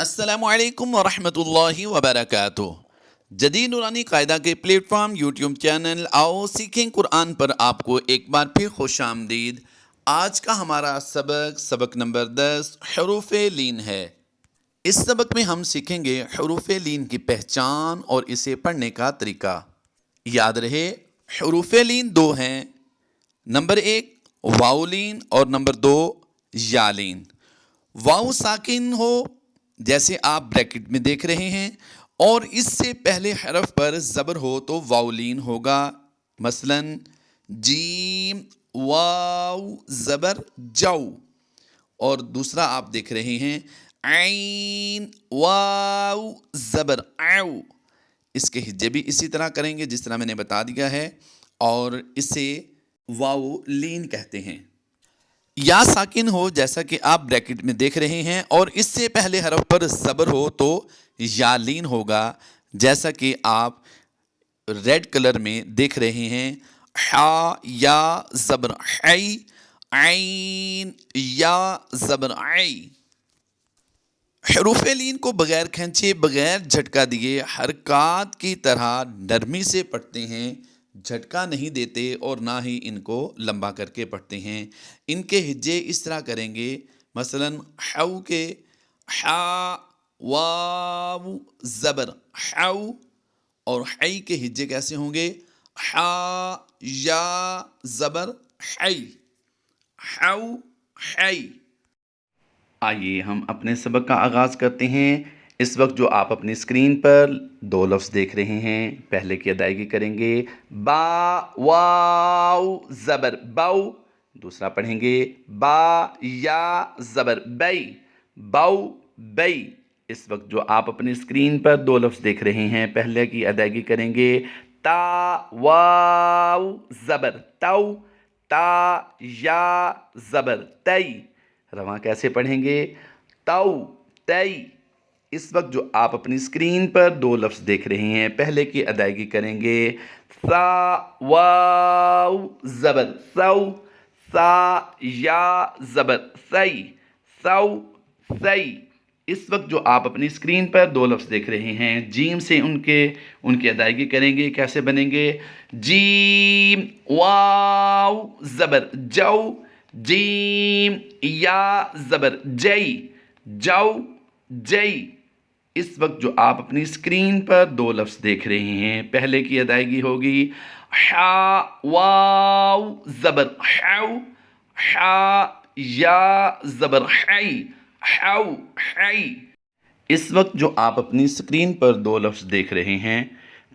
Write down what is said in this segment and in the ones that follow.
السلام علیکم ورحمۃ اللہ وبرکاتہ۔ جدید نورانی قاعدہ کے پلیٹ فارم یوٹیوب چینل آؤ سیکھیں قرآن پر آپ کو ایک بار پھر خوش آمدید۔ آج کا ہمارا سبق نمبر 10 حروف لین ہے۔ اس سبق میں ہم سیکھیں گے حروف لین کی پہچان اور اسے پڑھنے کا طریقہ۔ یاد رہے حروف لین دو ہیں، نمبر 1 واو لین اور نمبر 2 یا لین۔ واو ساکن ہو جیسے آپ بریکٹ میں دیکھ رہے ہیں، اور اس سے پہلے حرف پر زبر ہو تو واو لین ہوگا، مثلا جیم واو زبر جو، اور دوسرا آپ دیکھ رہے ہیں عین واو زبر او۔ اس کے ہجے بھی اسی طرح کریں گے جس طرح میں نے بتا دیا ہے، اور اسے واو لین کہتے ہیں۔ یا ساکن ہو جیسا کہ آپ بریکٹ میں دیکھ رہے ہیں، اور اس سے پہلے حرف پر زبر ہو تو یا لین ہوگا، جیسا کہ آپ ریڈ کلر میں دیکھ رہے ہیں، حا یا زبر حی، عین یا زبر عی۔ حروف لین کو بغیر کھینچے، بغیر جھٹکا دیے، حرکات کی طرح نرمی سے پڑھتے ہیں، جھٹکا نہیں دیتے اور نہ ہی ان کو لمبا کر کے پڑھتے ہیں۔ ان کے ہجے اس طرح کریں گے، مثلا حو کے حا واو زبر حو، اور حی کے ہجے کیسے ہوں گے، حا یا زبر حی، حو حی۔ آئیے ہم اپنے سبق کا آغاز کرتے ہیں۔ اس وقت جو آپ اپنی اسکرین پر دو لفظ دیکھ رہے ہیں، پہلے کی ادائیگی کریں گے، با واو زبر بو، دوسرا پڑھیں گے با یا زبر بئی، بو بئی۔ اس وقت جو آپ اپنی اسکرین پر دو لفظ دیکھ رہے ہیں، پہلے کی ادائیگی کریں گے، تا واو زبر تو، تا یا زبر تئی۔ رواں کیسے پڑھیں گے، تو تئی۔ اس وقت جو آپ اپنی اسکرین پر دو لفظ دیکھ رہے ہیں، پہلے کی ادائیگی کریں گے، سا واو زبر سو، سا یا زبر سی، سو سی۔ اس وقت جو آپ اپنی اسکرین پر دو لفظ دیکھ رہے ہیں، جیم سے ان کی ادائیگی کریں گے، کیسے بنیں گے، جیم واو زبر جو، جیم یا زبر جئی، جو جئی۔ اس وقت جو آپ اپنی اسکرین پر دو لفظ دیکھ رہے ہیں، پہلے کی ادائیگی ہوگی، حا واو زبر حو، حا یا زبر حی، حو حی۔ اس وقت جو آپ اپنی اسکرین پر دو لفظ دیکھ رہے ہیں،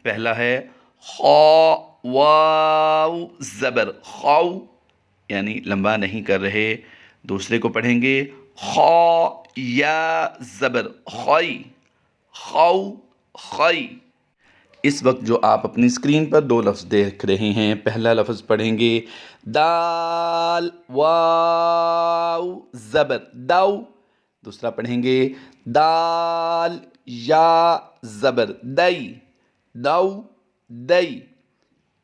پہلا ہے خا واو زبر خو، یعنی لمبا نہیں کر رہے، دوسرے کو پڑھیں گے، خا یا زبر خوئی، خو خوئی۔ اس وقت جو آپ اپنی اسکرین پر دو لفظ دیکھ رہے ہیں، پہلا لفظ پڑھیں گے، دال واو زبر دو، دوسرا پڑھیں گے، دال یا زبر دئی، دو دئی۔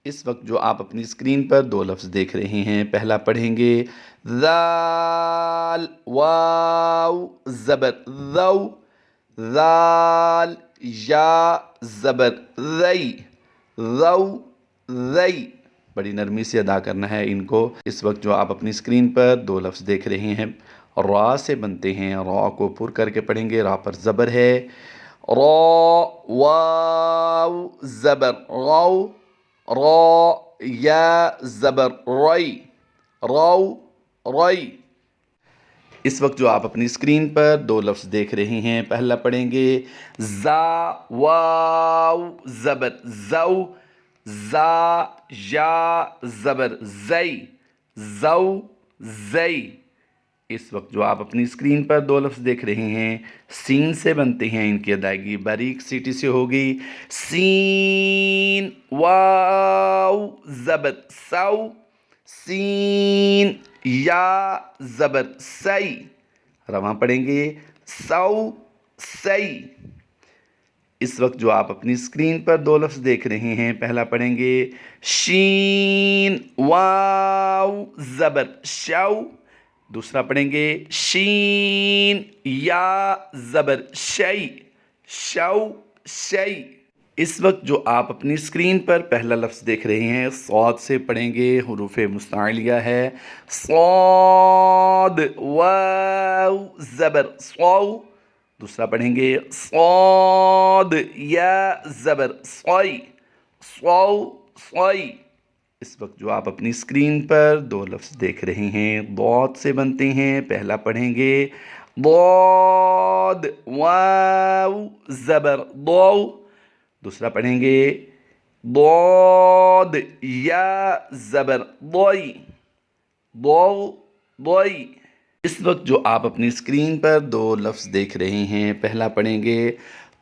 اس وقت جو آپ اپنی اسکرین پر دو لفظ دیکھ رہے ہیں، پہلا پڑھیں گے، ذال واو زبر ذو، ذال یا زبر ذی، ذو ذی۔ بڑی نرمی سے ادا کرنا ہے ان کو۔ اس وقت جو آپ اپنی اسکرین پر دو لفظ دیکھ رہے ہیں، را سے بنتے ہیں، را کو پر کر کے پڑھیں گے، را پر زبر ہے، را واو زبر غو، را یا زبر روئی، رو روئی۔ اس وقت جو آپ اپنی اسکرین پر دو لفظ دیکھ رہے ہیں، پہلا پڑھیں گے، زا واو زبر زو، زا یا زبر زئی، زو زئی۔ اس وقت جو آپ اپنی اسکرین پر دو لفظ دیکھ رہے ہیں، سین سے بنتے ہیں، ان کی ادائیگی باریک سیٹی سے ہوگی، سین واو زبر سو، سین یا زبر سی۔ رواں پڑھیں گے، سو سی۔ اس وقت جو آپ اپنی اسکرین پر دو لفظ دیکھ رہے ہیں، پہلا پڑھیں گے، شین واو زبر شو، دوسرا پڑھیں گے شین یا زبر شئی، شو شئی۔ اس وقت جو آپ اپنی اسکرین پر پہلا لفظ دیکھ رہے ہیں صاد سے پڑھیں گے، حروف مستعلیہ ہے، صاد، واو زبر صو۔ دوسرا پڑھیں گے صاد یا زبر صوئی، صو صوئی۔ اس وقت جو آپ اپنی اسکرین پر دو لفظ دیکھ رہے ہیں ضاد سے بنتے ہیں، پہلا پڑھیں گے ضاد، واو زبر ضو۔ دوسرا پڑھیں گے ضاد یا زبر ضوئی، ضو ضوئی۔ اس وقت جو آپ اپنی اسکرین پر دو لفظ دیکھ رہے ہیں، پہلا پڑھیں گے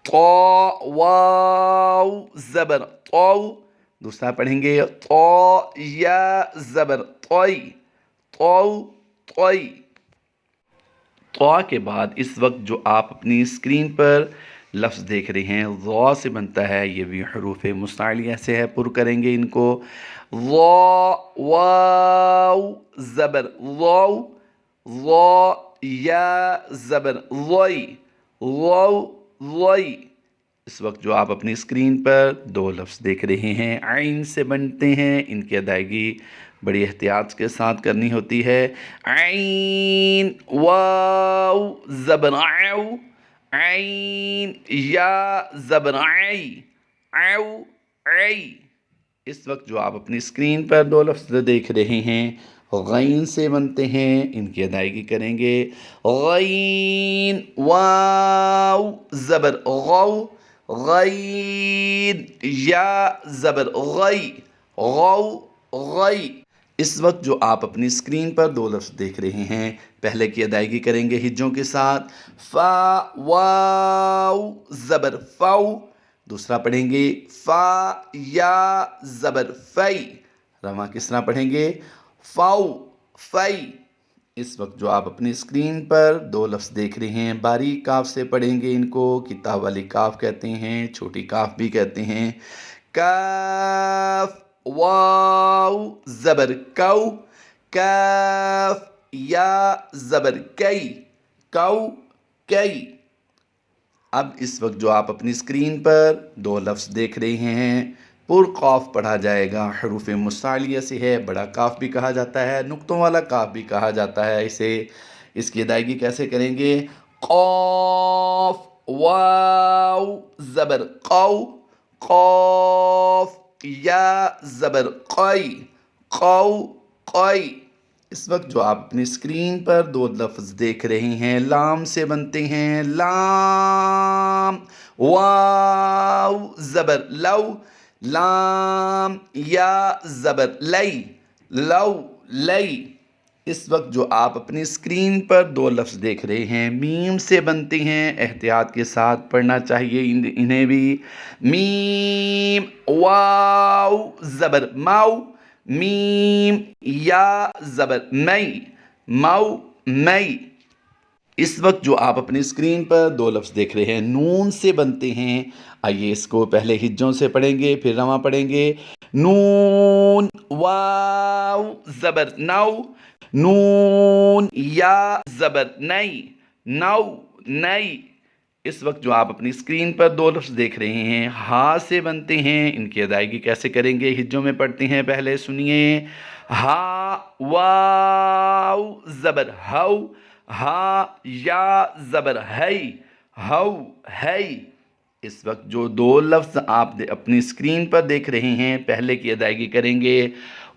طا، واو زبر طو۔ دوسرا پڑھیں گے طا یا زبر طوئی، طو طوئی۔ طا کے بعد اس وقت جو آپ اپنی اسکرین پر لفظ دیکھ رہے ہیں ضا سے بنتا ہے، یہ بھی حروف مستعلیہ سے ہے، پر کریں گے ان کو، ضا واو زبر ضو، ضا یا زبر ضوئی، ضو ضوئی۔ اس وقت جو آپ اپنی اسکرین پر دو لفظ دیکھ رہے ہیں عین سے بنتے ہیں، ان کی ادائیگی بڑی احتیاط کے ساتھ کرنی ہوتی ہے۔ عین، واو زبر عو، عین یا زبر عی، عو عی۔ اس وقت جو آپ اپنی اسکرین پر دو لفظ دیکھ رہے ہیں غین سے بنتے ہیں، ان کی ادائیگی کریں گے، غین، واو زبر غو، غین یا زبر غی، غو غی۔ اس وقت جو آپ اپنی اسکرین پر دو لفظ دیکھ رہے ہیں، پہلے کی ادائیگی کریں گے ہجوں کے ساتھ، فا واو زبر فو۔ دوسرا پڑھیں گے فا یا زبر فئی، رواں کس طرح پڑھیں گے، فو فئی۔ اس وقت جو آپ اپنی اسکرین پر دو لفظ دیکھ رہے ہیں باریک کاف سے پڑھیں گے، ان کو کتاب والی کاف کہتے ہیں، چھوٹی کاف بھی کہتے ہیں، کاف، واو زبر کو، کاف یا زبر کئی، کو کئی۔ اب اس وقت جو آپ اپنی اسکرین پر دو لفظ دیکھ رہے ہیں پر قاف پڑھا جائے گا، حروف مستعلیہ سے ہے، بڑا کاف بھی کہا جاتا ہے، نقطوں والا کاف بھی کہا جاتا ہے اسے۔ اس کی ادائیگی کیسے کریں گے، قاف، واو زبر قو، قاف یا زبر قی، قو قی۔ اس وقت جو آپ اپنی اسکرین پر دو لفظ دیکھ رہے ہیں لام سے بنتے ہیں، لام، واو زبر لو، لام یا زبر لئی، لو لئی۔ اس وقت جو آپ اپنی اسکرین پر دو لفظ دیکھ رہے ہیں میم سے بنتے ہیں، احتیاط کے ساتھ پڑھنا چاہیے انہیں بھی، میم، واو زبر مو، میم یا زبر مئی، مو مئی۔ اس وقت جو آپ اپنی اسکرین پر دو لفظ دیکھ رہے ہیں نون سے بنتے ہیں، آئیے اس کو پہلے ہجوں سے پڑھیں گے پھر رواں پڑھیں گے، نون، واو زبر نو، نون یا زبر نئی، نو نئی۔ اس وقت جو آپ اپنی اسکرین پر دو لفظ دیکھ رہے ہیں ہا سے بنتے ہیں، ان کی ادائیگی کیسے کریں گے، ہجوں میں پڑھتے ہیں، پہلے سنیے، ہا، واو زبر ہو، ہا یا زبر ہئی، ہو ہئی۔ اس وقت جو دو لفظ آپ اپنی اسکرین پر دیکھ رہے ہیں پہلے کی ادائیگی کریں گے،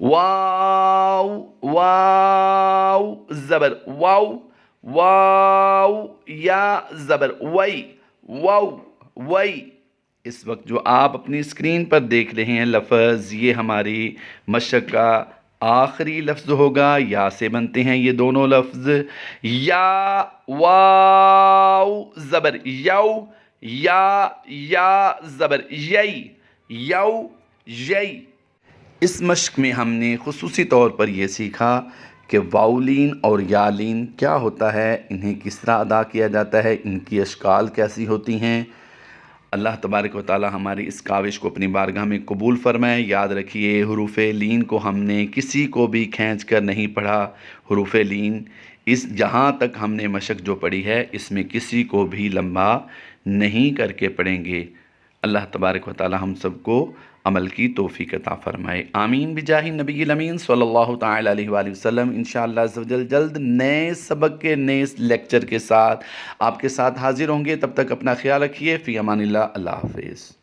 واو، واو زبر واو، واو یا زبر وئی، وو وئی۔ اس وقت جو آپ اپنی اسکرین پر دیکھ رہے ہیں لفظ، یہ ہماری مشق کا آخری لفظ ہوگا، یا سے بنتے ہیں یہ دونوں لفظ، یا، واو زبر یو، یا زبر یئی، یو یئی۔ اس مشق میں ہم نے خصوصی طور پر یہ سیکھا کہ واؤلین اور یالین کیا ہوتا ہے، انہیں کس طرح ادا کیا جاتا ہے، ان کی اشکال کیسی ہوتی ہیں۔ اللہ تبارک و تعالی ہماری اس کاوش کو اپنی بارگاہ میں قبول فرمائے۔ یاد رکھیے حروف لین کو ہم نے کسی کو بھی کھینچ کر نہیں پڑھا، حروف لین اس جہاں تک ہم نے مشق جو پڑھی ہے اس میں کسی کو بھی لمبا نہیں کر کے پڑھیں گے۔ اللہ تبارک و تعالی ہم سب کو عمل کی توفیق عطا فرمائے، آمین بجاہ نبی الامین صلی اللہ تعالی علیہ وآلہ وسلم۔ انشاءاللہ عز و جل جلد نئے سبق کے نئے لیکچر کے ساتھ آپ کے ساتھ حاضر ہوں گے، تب تک اپنا خیال رکھیے، فی امان اللہ، اللہ حافظ۔